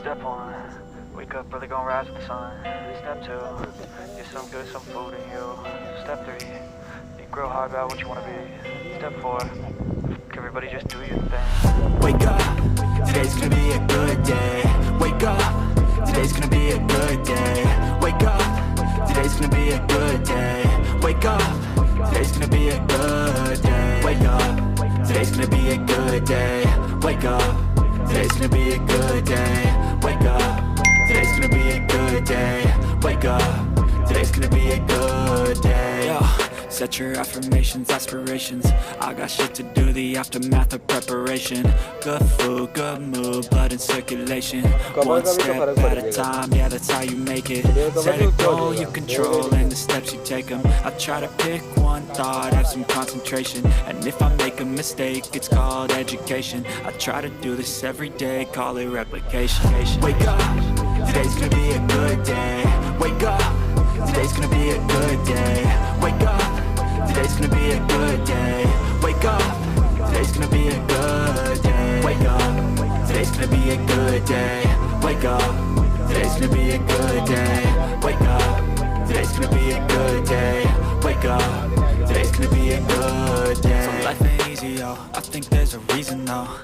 Step 1, wake up early, gonna rise with the sun. Step 2, get some good, some food in you. Step 3, you grow hard about what you wanna be. Step 4, everybody just do your thing. Wake up, today's gonna be a good day. Wake up, today's gonna be a good day. Wake up, today's gonna be a good day. Wake up, today's gonna be a good day. Wake up, today's gonna be a good day. Wake up, today's gonna be a good day. Wake up, today's gonna be a good day. Wake up, today's gonna be a good day. Yo, set your affirmations, aspirations. I got shit to do, the aftermath of preparation. Good food, good mood, blood in circulation. One step at a time, yeah, that's how you make it. Set a goal you control and the steps you take them. I try to pick one thought, have some concentration. And if I make a mistake, it's called education. I try to do this every day, call it replication. Wake up, today's gonna be a good day. Wake up, today's gonna be a good day. Wake up, today's gonna be a good day. Wake up, today's gonna be a good day. Wake up, today's gonna be a good day. Wake up, today's gonna be a good day. Wake up, today's gonna be a good day. Wake up, today's gonna be a good day. So life ain't easy, yo, I think there's a reason though.